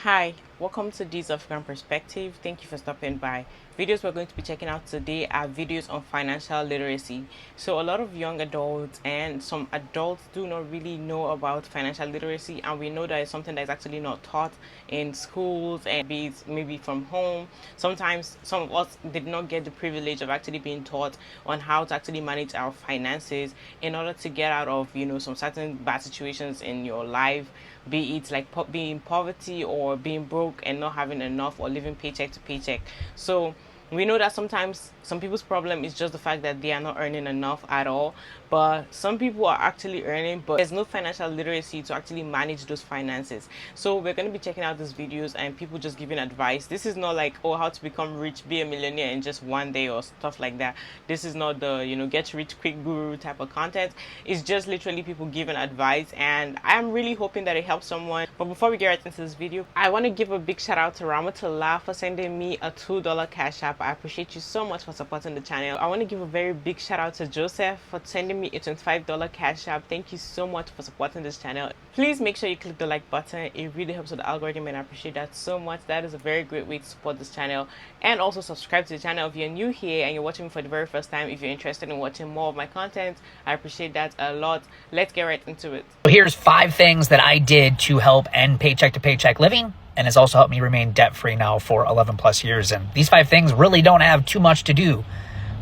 Hi, welcome to this African Perspective. Thank you for stopping by. Videos we're going to be checking out today are videos on financial literacy. So a lot of young adults and some adults do not really know about financial literacy, and we know that it's something that is actually not taught in schools and be it maybe from home. Sometimes some of us did not get the privilege of actually being taught on how to actually manage our finances in order to get out of some certain bad situations in your life, be it like being in poverty or being broke and not having enough or living paycheck to paycheck. So we know that sometimes some people's problem is just the fact that they are not earning enough at all, but some people are actually earning, but there's no financial literacy to actually manage those finances. So we're going to be checking out these videos and people just giving advice. This is not like, oh, how to become rich, be a millionaire in just one day or stuff like that. This is not the get rich quick guru type of content. It's just literally people giving advice, and I'm really hoping that it helps someone. But before we get right into this video, I want to give a big shout out to Ramatullah for sending me a $2 cash app. I appreciate you so much for supporting the channel. I want to give a very big shout out to Joseph for sending me a $25 cash app. Thank you so much for supporting this channel. Please make sure you click the like button. It really helps with the algorithm, and I appreciate that so much. That is a very great way to support this channel. And also subscribe to the channel if you're new here and you're watching me for the very first time. If you're interested in watching more of my content, I appreciate that a lot. Let's get right into it. So here's 5 things that I did to help end paycheck to paycheck living, and has also helped me remain debt-free now for 11 plus years. And these 5 things really don't have too much to do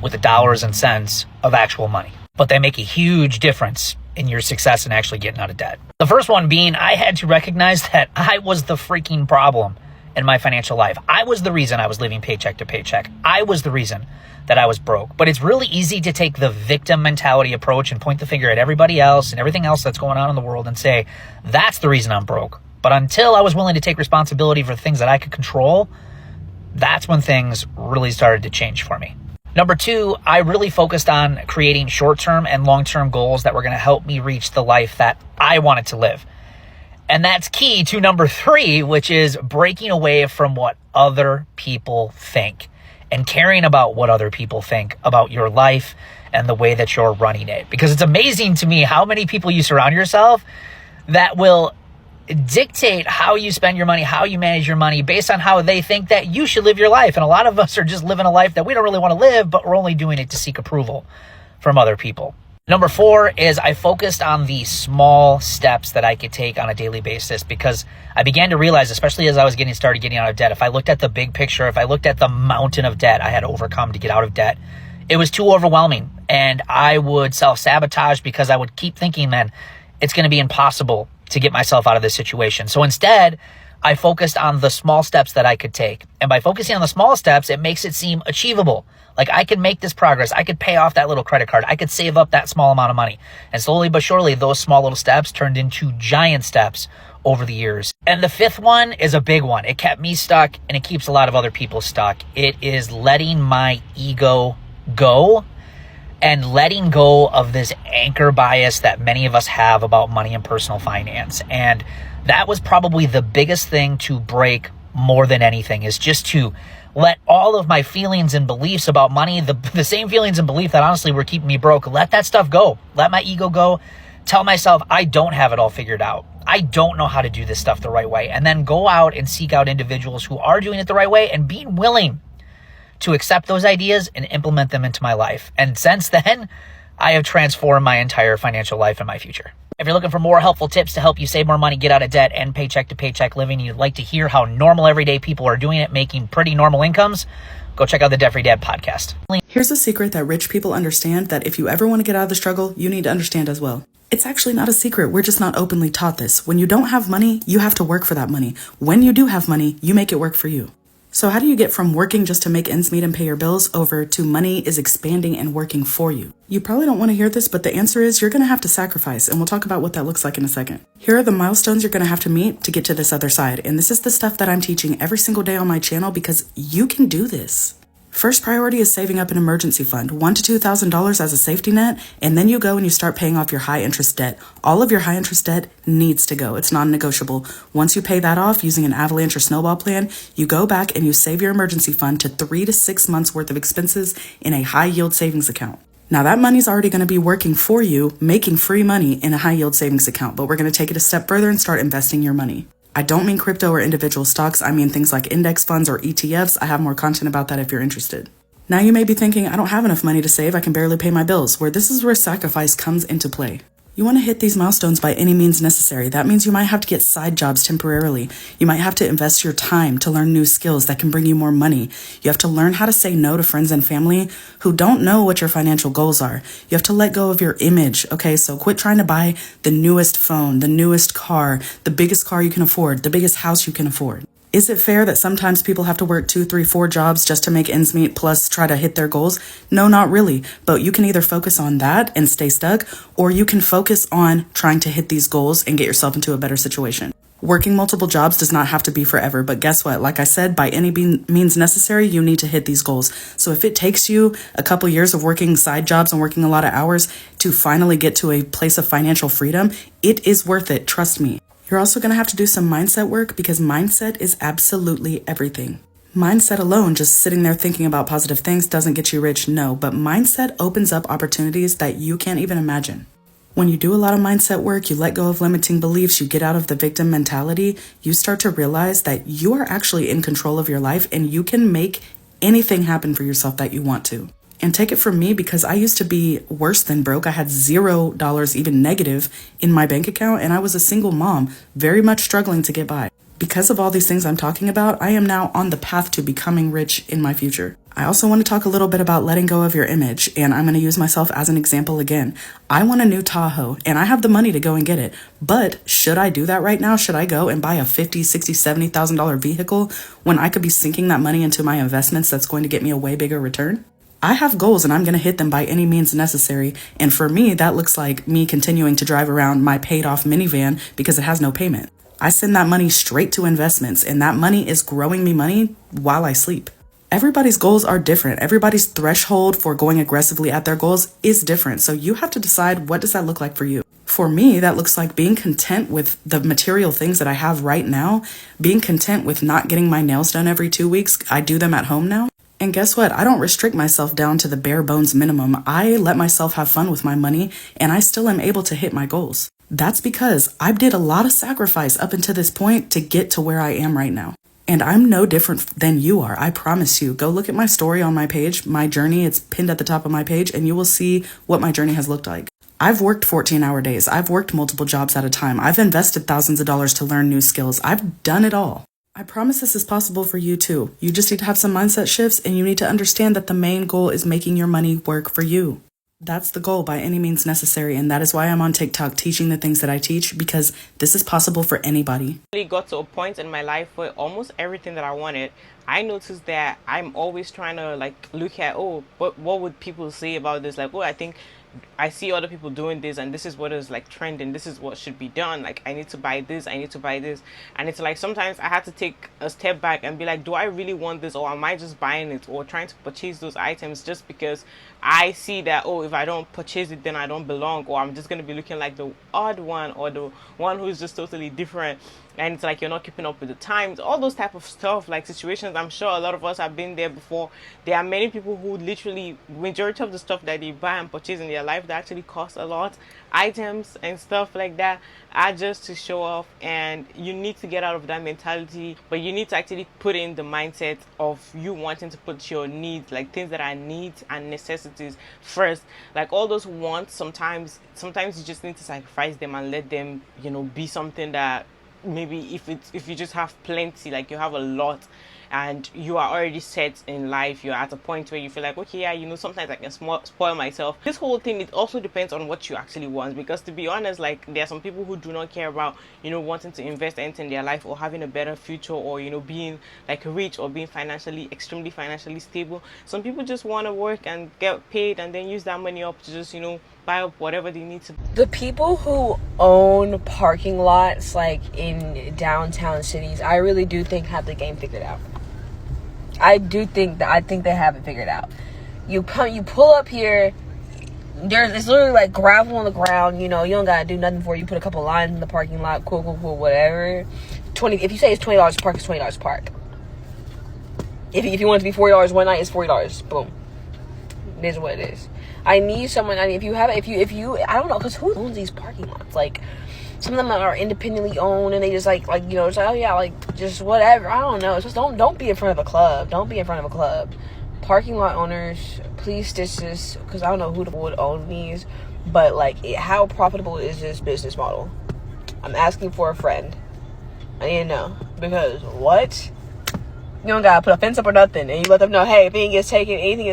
with the dollars and cents of actual money, but they make a huge difference in your success in actually getting out of debt. The first one being, I had to recognize that I was the freaking problem in my financial life. I was the reason I was living paycheck to paycheck. I was the reason that I was broke. But it's really easy to take the victim mentality approach and point the finger at everybody else and everything else that's going on in the world and say, that's the reason I'm broke. But until I was willing to take responsibility for the things that I could control, that's when things really started to change for me. Number 2, I really focused on creating short-term and long-term goals that were going to help me reach the life that I wanted to live. And that's key to number 3, which is breaking away from what other people think and caring about what other people think about your life and the way that you're running it. Because it's amazing to me how many people you surround yourself that will dictate how you spend your money, how you manage your money based on how they think that you should live your life. And a lot of us are just living a life that we don't really want to live, but we're only doing it to seek approval from other people. Number 4 is I focused on the small steps that I could take on a daily basis, because I began to realize, especially as I was getting out of debt, if I looked at the big picture, if I looked at the mountain of debt I had to overcome to get out of debt, it was too overwhelming. And I would self-sabotage because I would keep thinking, man, it's going to be impossible to get myself out of this situation. So instead, I focused on the small steps that I could take. And by focusing on the small steps, it makes it seem achievable. Like I could make this progress. I could pay off that little credit card. I could save up that small amount of money. And slowly but surely, those small little steps turned into giant steps over the years. And the 5th one is a big one. It kept me stuck, and it keeps a lot of other people stuck. It is letting my ego go and letting go of this anchor bias that many of us have about money and personal finance. And that was probably the biggest thing to break more than anything, is just to let all of my feelings and beliefs about money, the same feelings and belief that honestly were keeping me broke, let that stuff go. Let my ego go. Tell myself I don't have it all figured out. I don't know how to do this stuff the right way. And then go out and seek out individuals who are doing it the right way and being willing to accept those ideas and implement them into my life. And since then, I have transformed my entire financial life and my future. If you're looking for more helpful tips to help you save more money, get out of debt, and paycheck to paycheck living, you'd like to hear how normal everyday people are doing it, making pretty normal incomes, go check out the Debt Free Dad podcast. Here's a secret that rich people understand that if you ever want to get out of the struggle, you need to understand as well. It's actually not a secret. We're just not openly taught this. When you don't have money, you have to work for that money. When you do have money, you make it work for you. So how do you get from working just to make ends meet and pay your bills over to money is expanding and working for you? You probably don't want to hear this, but the answer is you're going to have to sacrifice, and we'll talk about what that looks like in a second. Here are the milestones you're going to have to meet to get to this other side, and this is the stuff that I'm teaching every single day on my channel because you can do this. First priority is saving up an emergency fund, $1,000 to $2,000 as a safety net, and then you go and you start paying off your high interest debt. All of your high interest debt needs to go. It's non-negotiable. Once you pay that off using an avalanche or snowball plan, you go back and you save your emergency fund to 3 to 6 months worth of expenses in a high yield savings account. Now that money's already going to be working for you, making free money in a high yield savings account, but we're going to take it a step further and start investing your money. I don't mean crypto or individual stocks. I mean things like index funds or ETFs. I have more content about that if you're interested. Now you may be thinking, I don't have enough money to save. I can barely pay my bills. This is where sacrifice comes into play. You want to hit these milestones by any means necessary. That means you might have to get side jobs temporarily. You might have to invest your time to learn new skills that can bring you more money. You have to learn how to say no to friends and family who don't know what your financial goals are. You have to let go of your image, okay? So quit trying to buy the newest phone, the newest car, the biggest car you can afford, the biggest house you can afford. Is it fair that sometimes people have to work 2, 3, 4 jobs just to make ends meet plus try to hit their goals? No, not really. But you can either focus on that and stay stuck, or you can focus on trying to hit these goals and get yourself into a better situation. Working multiple jobs does not have to be forever, but guess what? Like I said, by any means necessary, you need to hit these goals. So if it takes you a couple years of working side jobs and working a lot of hours to finally get to a place of financial freedom, it is worth it. Trust me. You're also going to have to do some mindset work because mindset is absolutely everything. Mindset alone, just sitting there thinking about positive things, doesn't get you rich, no, but mindset opens up opportunities that you can't even imagine. When you do a lot of mindset work, you let go of limiting beliefs, you get out of the victim mentality, you start to realize that you are actually in control of your life and you can make anything happen for yourself that you want to. And take it from me, because I used to be worse than broke. I had $0 even negative in my bank account, and I was a single mom, very much struggling to get by. Because of all these things I'm talking about, I am now on the path to becoming rich in my future. I also want to talk a little bit about letting go of your image, and I'm going to use myself as an example again. I want a new Tahoe, and I have the money to go and get it. But should I do that right now? Should I go and buy a $50,000, $60,000, $70,000 vehicle when I could be sinking that money into my investments that's going to get me a way bigger return? I have goals and I'm going to hit them by any means necessary. And for me, that looks like me continuing to drive around my paid off minivan because it has no payment. I send that money straight to investments, and that money is growing me money while I sleep. Everybody's goals are different. Everybody's threshold for going aggressively at their goals is different. So you have to decide, what does that look like for you? For me, that looks like being content with the material things that I have right now, being content with not getting my nails done every 2 weeks. I do them at home now. And guess what? I don't restrict myself down to the bare bones minimum. I let myself have fun with my money, and I still am able to hit my goals. That's because I did a lot of sacrifice up until this point to get to where I am right now. And I'm no different than you are. I promise you. Go look at my story on my page, my journey. It's pinned at the top of my page, and you will see what my journey has looked like. I've worked 14-hour days. I've worked multiple jobs at a time. I've invested thousands of dollars to learn new skills. I've done it all. I promise this is possible for you too. You just need to have some mindset shifts, and you need to understand that the main goal is making your money work for you. That's the goal by any means necessary, and that is why I'm on TikTok teaching the things that I teach, because this is possible for anybody. I really got to a point in my life where almost everything that I wanted, I noticed that I'm always trying to look at, what would people say about this? I see other people doing this, and this is what is trending, this is what should be done, I need to buy this, I need to buy this. And it's sometimes I had to take a step back and be do I really want this, or am I just buying it or trying to purchase those items just because I see that, if I don't purchase it then I don't belong, or I'm just going to be looking like the odd one, or the one who's just totally different, and it's you're not keeping up with the times, all those type of stuff, situations. I'm sure a lot of us have been there before. There are many people who literally, majority of the stuff that they buy and purchase in their life that actually cost a lot, items and stuff like that, are just to show off. And you need to get out of that mentality, but you need to actually put in the mindset of you wanting to put your needs, things that are needs and necessities first. All those wants, sometimes you just need to sacrifice them and let them be something that maybe if you just have plenty, you have a lot and you are already set in life, you're at a point where you feel okay, yeah, sometimes I can spoil myself. This whole thing, it also depends on what you actually want, because to be honest, there are some people who do not care about wanting to invest anything in their life or having a better future, or being rich or being extremely financially stable. Some people just want to work and get paid and then use that money up to just buy up whatever they need to. The people who own parking lots in downtown cities, I really do think have the game figured out. I think they have it figured out. You pull up here, it's literally gravel on the ground, you don't gotta do nothing for it. You put a couple lines in the parking lot, cool, whatever. If you say it's $20 to park, it's $20 to park. If you want it to be $40 one night, it's $40. Boom. It is what it is. I need someone. If you, I don't know, because who owns these parking lots? some of them are independently owned, and they just like you know, it's like, oh yeah, like just whatever. I don't know. It's just don't be in front of a club. Don't be in front of a club. Parking lot owners, please stitch this, because I don't know who would own these, but like, how profitable is this business model? I'm asking for a friend. I need to know, because what? You don't gotta put a fence up or nothing, and you let them know, hey, if anything is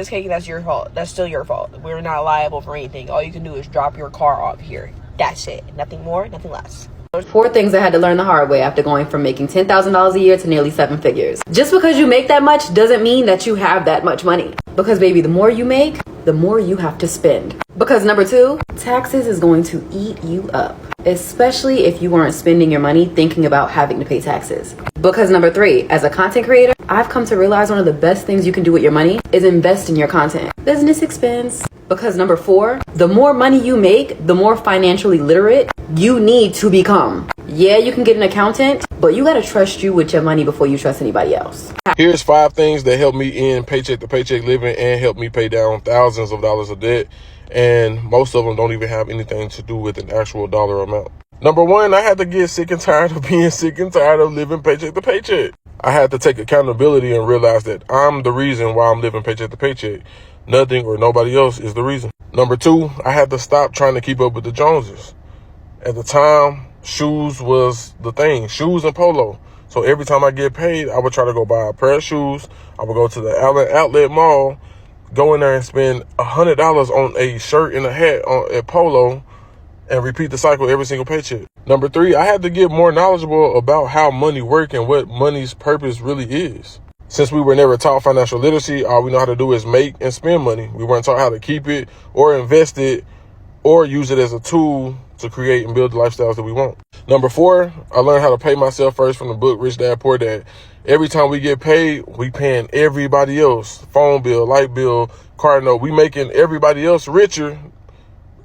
taken, that's your fault. That's still your fault. We're not liable for anything. All you can do is drop your car off here. That's it. Nothing more, nothing less. 4 things I had to learn the hard way after going from making $10,000 a year to nearly 7 figures. Just because you make that much doesn't mean that you have that much money. Because baby, the more you make, the more you have to spend. Because number 2, taxes is going to eat you up. Especially if you aren't spending your money thinking about having to pay taxes. Because number 3, as a content creator, I've come to realize one of the best things you can do with your money is invest in your content. Business expense. Because number 4, the more money you make, the more financially literate you need to become. Yeah, you can get an accountant, but you gotta trust you with your money before you trust anybody else. Here's 5 things that help me in paycheck to paycheck living and help me pay down thousands of dollars of debt. And most of them don't even have anything to do with an actual dollar amount. Number 1, I had to get sick and tired of being sick and tired of living paycheck to paycheck. I had to take accountability and realize that I'm the reason why I'm living paycheck to paycheck. Nothing or nobody else is the reason. Number 2, I had to stop trying to keep up with the Joneses. At the time, shoes was the thing, shoes and polo. So every time I get paid, I would try to go buy a pair of shoes. I would go to the outlet mall, go in there and spend $100 on a shirt and a hat at polo, and repeat the cycle every single paycheck. Number 3, I had to get more knowledgeable about how money works and what money's purpose really is. Since we were never taught financial literacy, all we know how to do is make and spend money. We weren't taught how to keep it or invest it or use it as a tool to create and build the lifestyles that we want. Number 4, I learned how to pay myself first from the book Rich Dad Poor Dad. Every time we get paid, we paying everybody else. Phone bill, light bill, car note. We making everybody else richer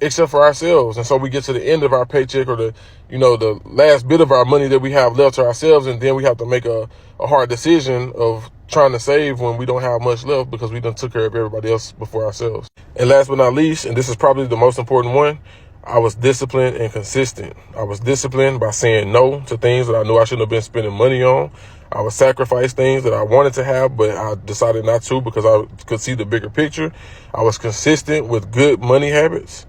except for ourselves. And so we get to the end of our paycheck or the last bit of our money that we have left to ourselves. And then we have to make a hard decision of trying to save when we don't have much left because we done took care of everybody else before ourselves. And last but not least, and this is probably the most important one, I was disciplined and consistent. I was disciplined by saying no to things that I knew I shouldn't have been spending money on. I would sacrifice things that I wanted to have, but I decided not to because I could see the bigger picture. I was consistent with good money habits.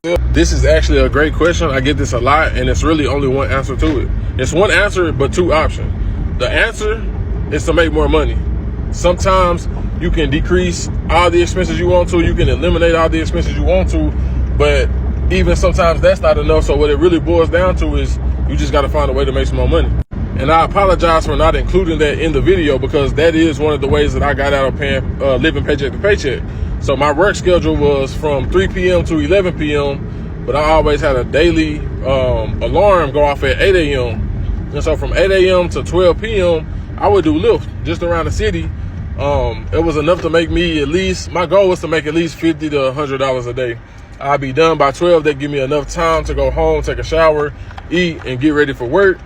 This is actually a great question. I get this a lot, and it's really only one answer to it. It's one answer, but 2 options. The answer is to make more money. Sometimes you can decrease all the expenses you want to. You can eliminate all the expenses you want to, but even sometimes that's not enough. So what it really boils down to is you just got to find a way to make some more money. And I apologize for not including that in the video because that is one of the ways that I got out of living paycheck to paycheck. So my work schedule was from 3 p.m. to 11 p.m., but I always had a daily alarm go off at 8 a.m. And so from 8 a.m. to 12 p.m., I would do Lyft just around the city. It was enough to make me my goal was to make at least $50 to $100 a day. I'd be done by 12. That give me enough time to go home, take a shower, eat, and get ready for work.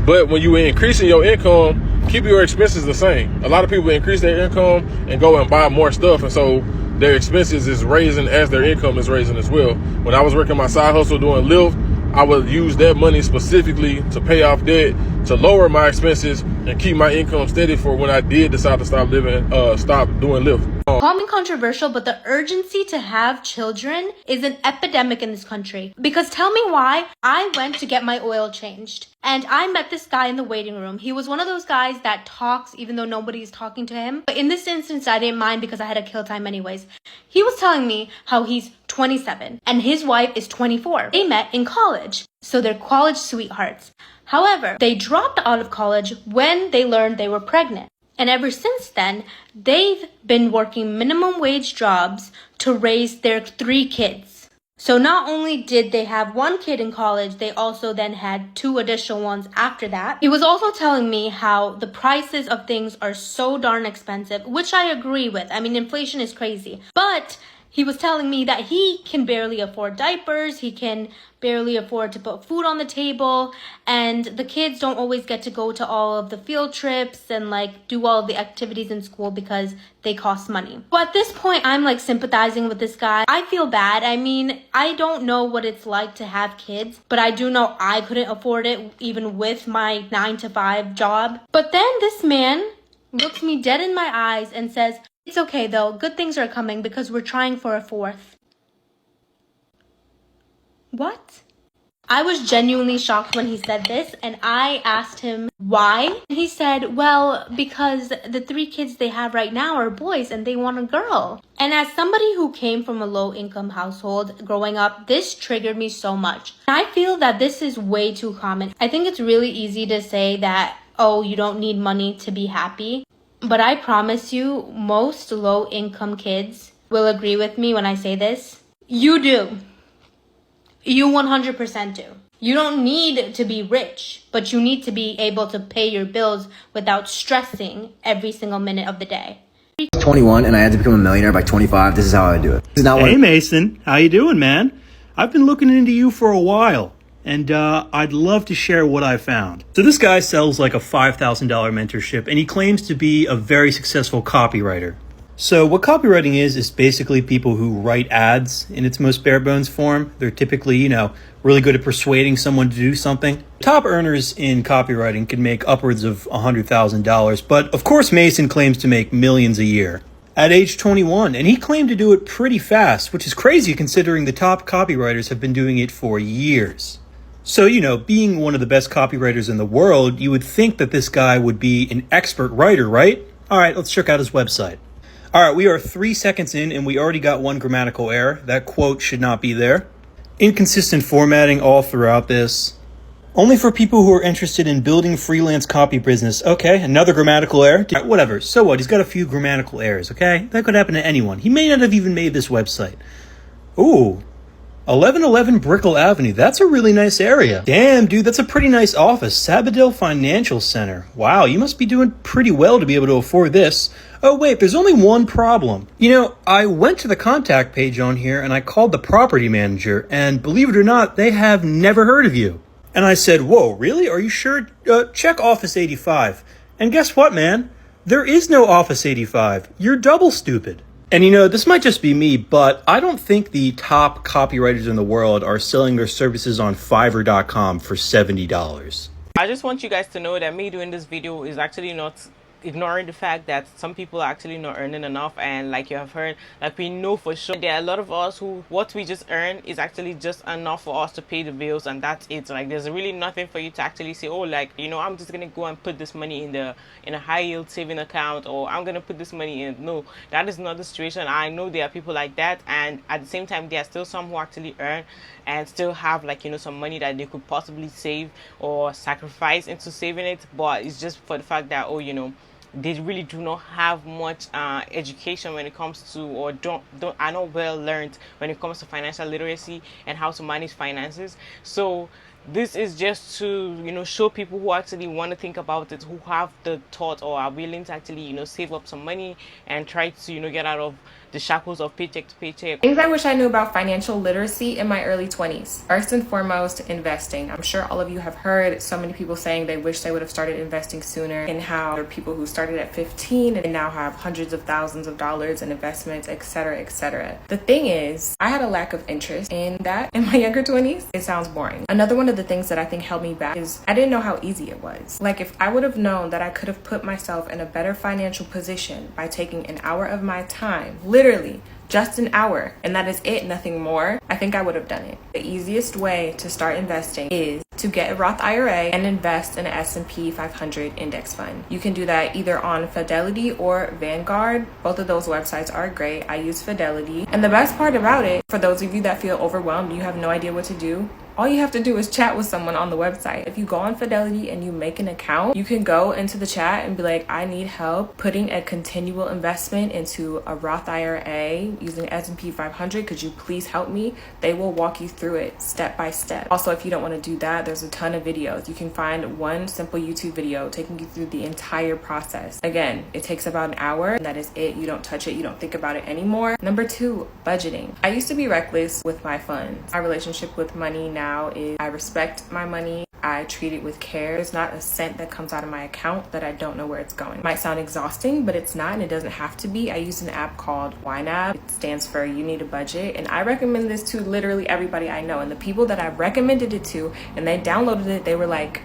But when you increasing your income, keep your expenses the same. A lot of people increase their income and go and buy more stuff. And so their expenses is raising as their income is raising as well. When I was working my side hustle doing Lyft, I would use that money specifically to pay off debt, to lower my expenses, and keep my income steady for when I did decide to stop doing Lyft. Call me controversial, but the urgency to have children is an epidemic in this country. Because tell me why. I went to get my oil changed and I met this guy in the waiting room. He was one of those guys that talks even though nobody's talking to him. But in this instance, I didn't mind because I had to kill time anyways. He was telling me how he's 27 and his wife is 24. They met in college, so they're college sweethearts. However, they dropped out of college when they learned they were pregnant. And ever since then, they've been working minimum wage jobs to raise their 3 kids. So not only did they have 1 kid in college, they also then had 2 additional ones after that. He was also telling me how the prices of things are so darn expensive, which I agree with. I mean, inflation is crazy. But He was telling me that he can barely afford diapers, he can barely afford to put food on the table, and the kids don't always get to go to all of the field trips and like do all of the activities in school because they cost money. Well, at this point, I'm like sympathizing with this guy. I feel bad. I mean, I don't know what it's like to have kids, but I do know I couldn't afford it even with my 9-to-5 job. But then this man looks me dead in my eyes and says, "It's okay though, good things are coming because we're trying for a fourth." What? I was genuinely shocked when he said this, and I asked him why. He said, well, because the 3 kids they have right now are boys and they want a girl. And as somebody who came from a low-income household growing up, this triggered me so much. I feel that this is way too common. I think it's really easy to say that, oh, you don't need money to be happy. But I promise you, most low-income kids will agree with me when I say this. You do. You 100% do. You don't need to be rich, but you need to be able to pay your bills without stressing every single minute of the day. 21 and I had to become a millionaire by 25. This is how I do it. This is not Hey Mason, how you doing, man? I've been looking into you for a while, and I'd love to share what I found. So this guy sells like a $5,000 mentorship, and he claims to be a very successful copywriter. So what copywriting is basically people who write ads in its most bare bones form. They're typically, really good at persuading someone to do something. Top earners in copywriting can make upwards of $100,000, but of course Mason claims to make millions a year at age 21, and he claimed to do it pretty fast, which is crazy considering the top copywriters have been doing it for years. So, being one of the best copywriters in the world, you would think that this guy would be an expert writer, right? All right, let's check out his website. All right, we are 3 seconds in and we already got one grammatical error. That quote should not be there. Inconsistent formatting all throughout this. Only for people who are interested in building freelance copy business. Okay, another grammatical error. Whatever, so what? He's got a few grammatical errors, okay? That could happen to anyone. He may not have even made this website. Ooh, 1111 Brickell Avenue. That's a really nice area. Damn, dude, that's a pretty nice office. Sabadell Financial Center. Wow, you must be doing pretty well to be able to afford this. Oh, wait, there's only one problem. I went to the contact page on here and I called the property manager, and believe it or not, they have never heard of you. And I said, whoa, really? Are you sure? Check Office 85. And guess what, man? There is no Office 85. You're double stupid. And this might just be me, but I don't think the top copywriters in the world are selling their services on Fiverr.com for $70. I just want you guys to know that me doing this video is actually not ignoring the fact that some people are actually not earning enough, and like you have heard, like we know for sure there are a lot of us who what we just earn is actually just enough for us to pay the bills, and that's it. Like there's really nothing for you to actually say, oh, like I'm just gonna go and put this money in a high yield saving account, or I'm gonna put this money in. No, that is not the situation. I know there are people like that, and at the same time there are still some who actually earn and still have some money that they could possibly save or sacrifice into saving it, but it's just for the fact that they really do not have much education when it comes to, or are not well learned when it comes to financial literacy and how to manage finances. So this is just to show people who actually want to think about it, who have the thought or are willing to actually save up some money and try to get out of the shackles of paycheck to paycheck. Things I wish I knew about financial literacy in my early 20s. First and foremost, investing. I'm sure all of you have heard so many people saying they wish they would have started investing sooner, and how there are people who started at 15 and now have hundreds of thousands of dollars in investments, etc., etc. The thing is, I had a lack of interest in that in my younger 20s. It sounds boring. Another one of the things that I think held me back is I didn't know how easy it was. Like if I would have known that I could have put myself in a better financial position by taking an hour of my time, literally just an hour, and that is it, nothing more, I think I would have done it. The easiest way to start investing is to get a Roth IRA and invest in an S&P 500 index fund. You can do that either on Fidelity or Vanguard. Both of those websites are great. I use Fidelity. And the best part about it, for those of you that feel overwhelmed, you have no idea what to do, All you have to do is chat with someone on the website. If you go on Fidelity and you make an account, you can go into the chat and be like, I need help putting a continual investment into a Roth IRA using S&P 500. Could you please help me? They will walk you through it step by step. Also, if you don't want to do that, there's a ton of videos. You can find one simple YouTube video taking you through the entire process. Again, it takes about an hour, and that is it. You don't touch it. You don't think about it anymore. Number 2, budgeting. I used to be reckless with my funds. My relationship with money now is I respect my money. I treat it with care. There's not a cent that comes out of my account that I don't know where it's going. It might sound exhausting, but it's not, and it doesn't have to be. I use an app called YNAB. It stands for You Need a Budget, and I recommend this to literally everybody I know. And the people that I recommended it to and they downloaded it, they were like,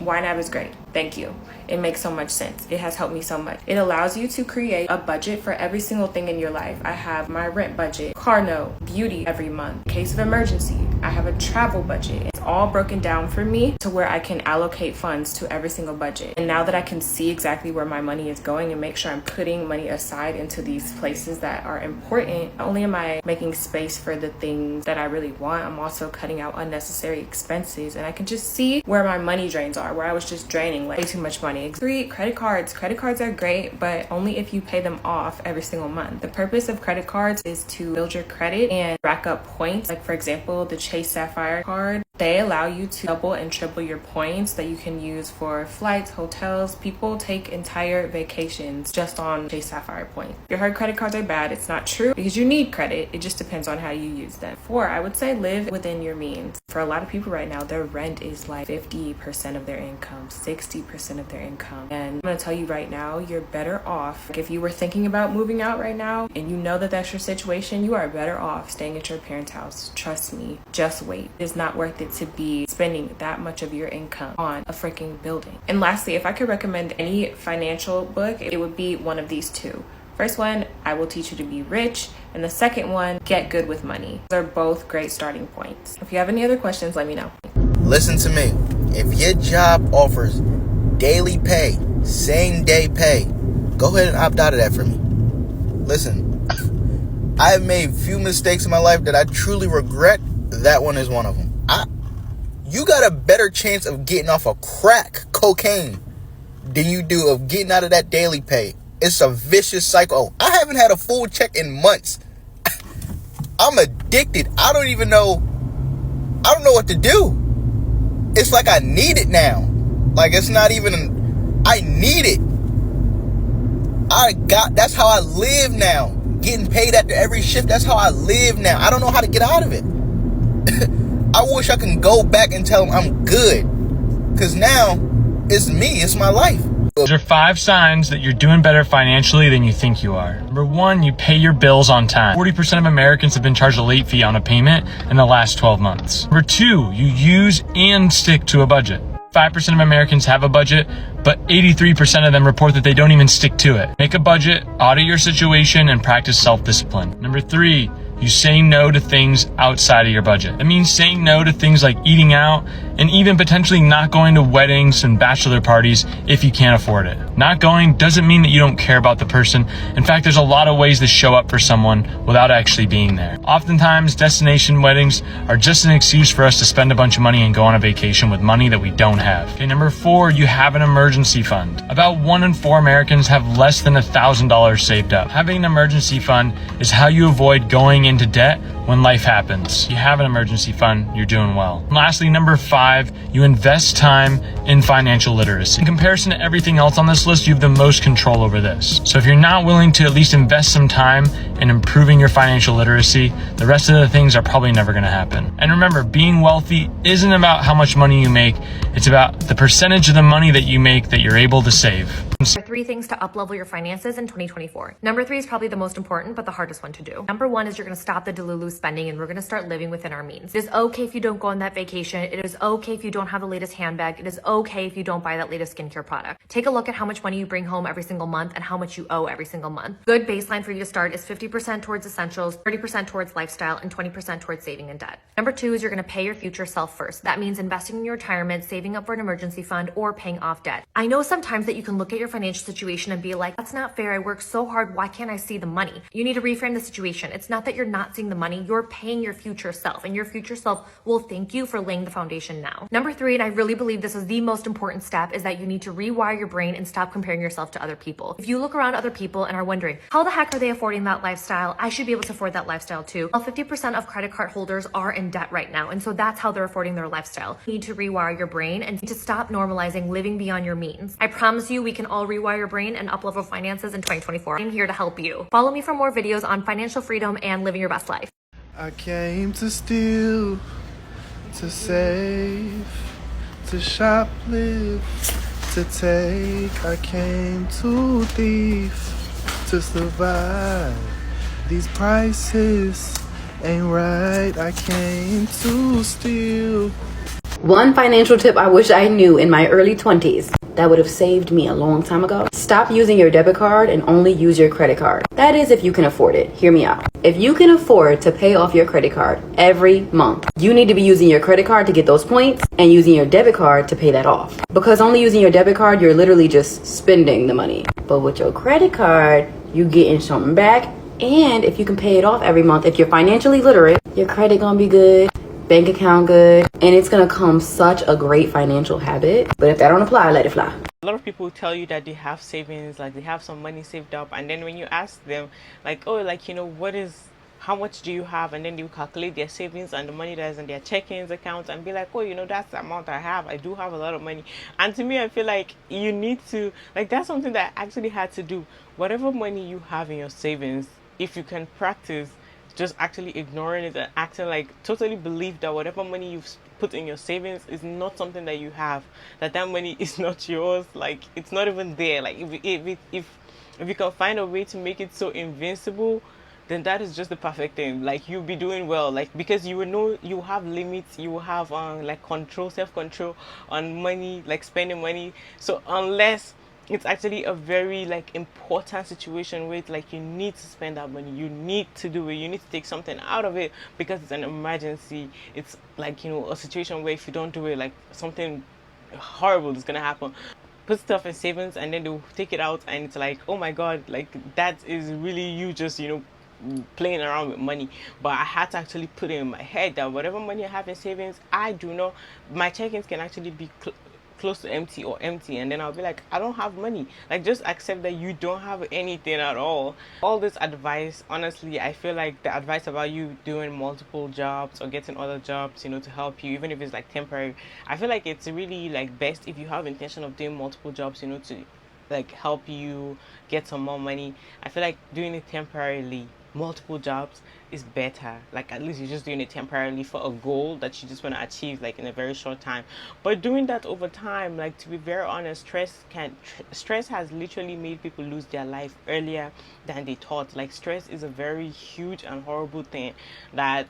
YNAB is great. Thank you. It makes so much sense. It has helped me so much. It allows you to create a budget for every single thing in your life. I have my rent budget, car note, beauty every month, case of emergency. I have a travel budget. It's all broken down for me to where I can allocate funds to every single budget. And now that I can see exactly where my money is going and make sure I'm putting money aside into these places that are important, not only am I making space for the things that I really want, I'm also cutting out unnecessary expenses. And I can just see where my money drains are, where I was just draining like way too much money. 3, credit cards. Credit cards are great, but only if you pay them off every single month. The purpose of credit cards is to build your credit and rack up points. Like for example, the Chase Sapphire card, they allow you to double and triple your points that you can use for flights, hotels. People take entire vacations just on Chase Sapphire points. If you heard credit cards are bad, it's not true because you need credit. It just depends on how you use them. 4, I would say live within your means. For a lot of people right now, their rent is like 50% of their income, 60% of their income. And I'm gonna tell you right now, you're better off. Like if you were thinking about moving out right now and you know that that's your situation, you are better off staying at your parents' house. Trust me, just wait. It's not worth it to be spending that much of your income on a freaking building. And lastly, if I could recommend any financial book, it would be one of these 2. First one, I Will Teach You to Be Rich. And the second one, Get Good with Money. They're both great starting points. If you have any other questions, let me know. Listen to me. If your job offers daily pay, same day pay, go ahead and opt out of that for me. Listen, I have made few mistakes in my life that I truly regret. That one is one of them. You got a better chance of getting off of crack cocaine than you do of getting out of that daily pay. It's a vicious cycle. I haven't had a full check in months. I'm addicted. I don't know what to do. It's like I need it now. Like it's not even, I need it. That's how I live now. Getting paid after every shift. That's how I live now. I don't know how to get out of it. I wish I can go back and tell them I'm good. Because now, it's me. It's my life. Those are 5 signs that you're doing better financially than you think you are. Number 1, you pay your bills on time. 40% of Americans have been charged a late fee on a payment in the last 12 months. Number 2, you use and stick to a budget. 5% of Americans have a budget, but 83% of them report that they don't even stick to it. Make a budget, audit your situation, and practice self-discipline. Number 3, you say no to things outside of your budget. That means saying no to things like eating out and even potentially not going to weddings and bachelor parties if you can't afford it. Not going doesn't mean that you don't care about the person. In fact, there's a lot of ways to show up for someone without actually being there. Oftentimes, destination weddings are just an excuse for us to spend a bunch of money and go on a vacation with money that we don't have. Okay, number 4, you have an emergency fund. About 1 in 4 Americans have less than $1,000 saved up. Having an emergency fund is how you avoid going into debt when life happens. You have an emergency fund, you're doing well. And lastly, number 5, you invest time in financial literacy. In comparison to everything else on this list, you have the most control over this. So if you're not willing to at least invest some time in improving your financial literacy, the rest of the things are probably never going to happen. And remember, being wealthy isn't about how much money you make, it's about the percentage of the money that you make that you're able to save. There are 3 things to uplevel your finances in 2024. Number 3 is probably the most important, but the hardest one to do. Number 1 is you're going to stop the Delulu spending and we're going to start living within our means. It is okay if you don't go on that vacation. It is okay if you don't have the latest handbag. It is okay if you don't buy that latest skincare product. Take a look at how much money you bring home every single month and how much you owe every single month. Good baseline for you to start is 50% towards essentials, 30% towards lifestyle, and 20% towards saving and debt. Number 2 is you're going to pay your future self first. That means investing in your retirement, saving up for an emergency fund, or paying off debt. I know sometimes that you can look at your financial situation and be like, that's not fair. I worked so hard. Why can't I see the money? You need to reframe the situation. It's not that you're not seeing the money. You're paying your future self, and your future self will thank you for laying the foundation now. Number three, and I really believe this is the most important step, is that you need to rewire your brain and stop comparing yourself to other people. If you look around other people and are wondering, how the heck are they affording that lifestyle? I should be able to afford that lifestyle too. Well, 50% of credit card holders are in debt right now, and so that's how they're affording their lifestyle. You need to rewire your brain and to stop normalizing living beyond your means. I promise you, we can all rewire your brain and uplevel finances in 2024. I'm here to help you. Follow me for more videos on financial freedom and living your best life. I came to steal, to save, to shoplift, to take. I came to thief, to survive. These prices ain't right. I came to steal. One financial tip I wish I knew in my early 20s that would have saved me a long time ago. Stop using your debit card and only use your credit card. That is if you can afford it. Hear me out. If you can afford to pay off your credit card every month, you need to be using your credit card to get those points and using your debit card to pay that off. Because only using your debit card, you're literally just spending the money. But with your credit card, you getting something back. And if you can pay it off every month, if you're financially literate, your credit gonna be good, bank account good, and it's gonna come such a great financial habit. But if that don't apply, let it fly. A lot of people tell you that they have savings, like they have some money saved up, and then when you ask them, like, oh, like, you know, how much do you have? And then you calculate their savings and the money that's in their checkings accounts and be like, oh, you know, that's the amount I have. I do have a lot of money. And to me, I feel like you need to, like, that's something that I actually had to do. Whatever money you have in your savings, if you can practice just actually ignoring it and acting like totally believe that whatever money you've put in your savings is not something that you have, that money is not yours, like it's not even there. Like if you can find a way to make it so invincible, then that is just the perfect thing. Like you'll be doing well, like because you will know you have limits, you will have like self-control on money, like spending money. So unless it's actually a very like important situation where it's like you need to spend that money, you need to do it, you need to take something out of it because it's an emergency. It's like, you know, a situation where if you don't do it, like something horrible is gonna happen. Put stuff in savings and then they'll take it out and it's like, oh my god, like that is really you just, you know, playing around with money. But I had to actually put it in my head that whatever money I have in savings, I do not, my check-ins can actually be close to empty or empty, and then I'll be like, I don't have money. Like just accept that you don't have anything at all. All this advice, honestly, I feel like the advice about you doing multiple jobs or getting other jobs, you know, to help you, even if it's like temporary, I feel like it's really like best if you have intention of doing multiple jobs, you know, to like help you get some more money. I feel like doing it temporarily, multiple jobs, is better. Like at least you're just doing it temporarily for a goal that you just want to achieve like in a very short time. But doing that over time, like to be very honest, stress has literally made people lose their life earlier than they thought. Like stress is a very huge and horrible thing that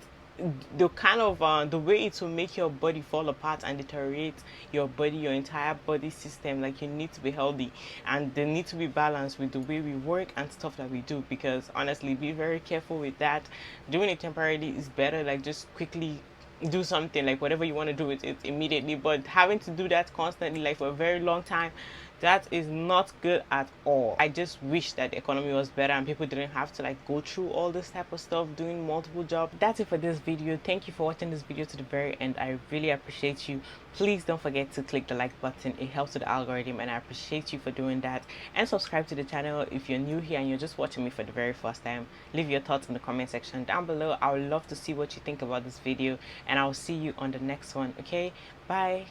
the kind of the way it will make your body fall apart and deteriorate your body, your entire body system. Like you need to be healthy and they need to be balanced with the way we work and stuff that we do, because honestly, be very careful with that. Doing it temporarily is better. Like just quickly do something, like whatever you want to do with it immediately, but having to do that constantly, like for a very long time, that is not good at all. I just wish that the economy was better and people didn't have to like go through all this type of stuff doing multiple jobs. That's it for this video. Thank you for watching this video to the very end. I really appreciate you. Please don't forget to click the like button. It helps with the algorithm and I appreciate you for doing that. And subscribe to the channel if you're new here and you're just watching me for the very first time. Leave your thoughts in the comment section down below. I would love to see what you think about this video, and I'll see you on the next one. Okay, bye.